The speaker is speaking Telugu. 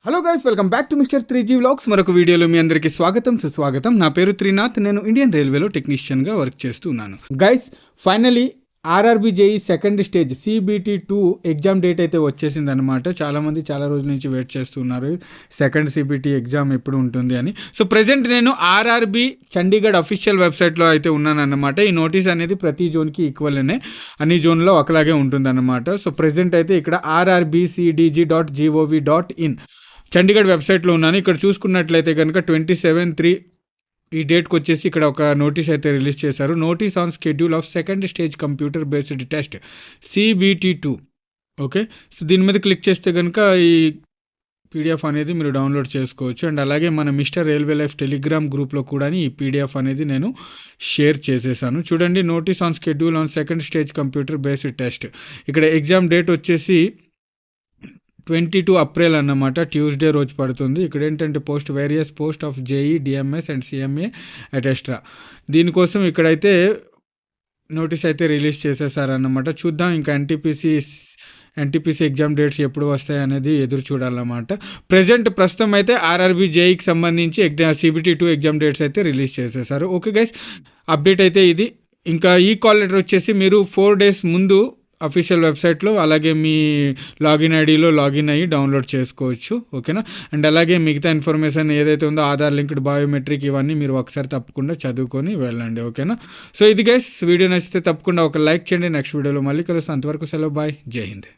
Hello guys, welcome back to mister 3G vlogs. మరొక వీడియోలో మీ అందరికీ స్వాగతం సుస్వాగతం. నా పేరు త్రినాథ్. నేను ఇండియన్ రైల్వేలో టెక్నీషియన్గా వర్క్ చేస్తున్నాను. Guys, finally RRB JEE second stage CBT2 exam date అయితే వచ్చేసింది అనమాట. చాలామంది చాలా రోజుల నుంచి వెయిట్ చేస్తున్నారు సెకండ్ CBT ఎగ్జామ్ ఎప్పుడు ఉంటుంది అని. సో ప్రజెంట్ నేను ఆర్ఆర్బీ చండీగఢ్ అఫీషియల్ వెబ్సైట్లో అయితే ఉన్నాను అనమాట. ఈ నోటీస్ అనేది ప్రతి జోన్కి ఈక్వల్నే, అన్ని జోన్లో ఒకలాగే ఉంటుంది అనమాట. సో ప్రజెంట్ అయితే ఇక్కడ rrbcdg.gov.in చండీగఢ్ వెబ్సైట్లో ఉన్నాను. ఇక్కడ చూసుకున్నట్లయితే కనుక 27/3 ఈ డేట్కి వచ్చేసి ఇక్కడ ఒక నోటీస్ అయితే రిలీజ్ చేశారు. Notice on schedule of second stage computer based test CBT2. Okay, so దీని మీద క్లిక్ చేస్తే కనుక ఈ PDF అనేది మీరు డౌన్లోడ్ చేసుకోవచ్చు. అండ్ అలాగే మన మిస్టర్ రైల్వే లైఫ్ టెలిగ్రామ్ గ్రూప్లో కూడా ఈ PDF అనేది నేను షేర్ చేసేసాను. చూడండి, notice on schedule on second stage computer based test. ఇక్కడ ఎగ్జామ్ డేట్ వచ్చేసి 22 April అన్నమాట, ట్యూస్డే రోజు పడుతుంది. ఇక్కడ ఏంటంటే various post of JEE, DMS and CMA ఎటెస్ట్రా. దీనికోసం ఇక్కడైతే నోటీస్ అయితే రిలీజ్ చేసేసారన్నమాట. చూద్దాం ఇంకా NTPC ఎగ్జామ్ డేట్స్ ఎప్పుడు వస్తాయి అనేది ఎదురు చూడాలన్నమాట. ప్రస్తుతం అయితే ఆర్ఆర్బీ జేఈకి సంబంధించి CBT2 ఎగ్జామ్ డేట్స్ అయితే రిలీజ్ చేసేసారు. ఓకే గైస్, అప్డేట్ అయితే ఇది. ఇంకా ఈ కాల్ లెటర్ వచ్చేసి మీరు 4 days ముందు అఫీషియల్ వెబ్సైట్లో అలాగే మీ లాగిన్ ఐడిలో లాగిన్ అయ్యి డౌన్లోడ్ చేసుకోవచ్చు. ఓకేనా? అండ్ అలాగే మిగతా ఇన్ఫర్మేషన్ ఏదైతే ఉందో ఆధార్ లింక్డ్ బయోమెట్రిక్ ఇవన్నీ మీరు ఒకసారి తప్పకుండా చదువుకొని వెళ్ళండి. ఓకేనా? సో ఇది గైస్, వీడియో నచ్చితే తప్పకుండా ఒక లైక్ చేయండి. నెక్స్ట్ వీడియోలో మళ్ళీ కలుస్తాను. అంతవరకు సెలవు, బాయ్, జై హింద్.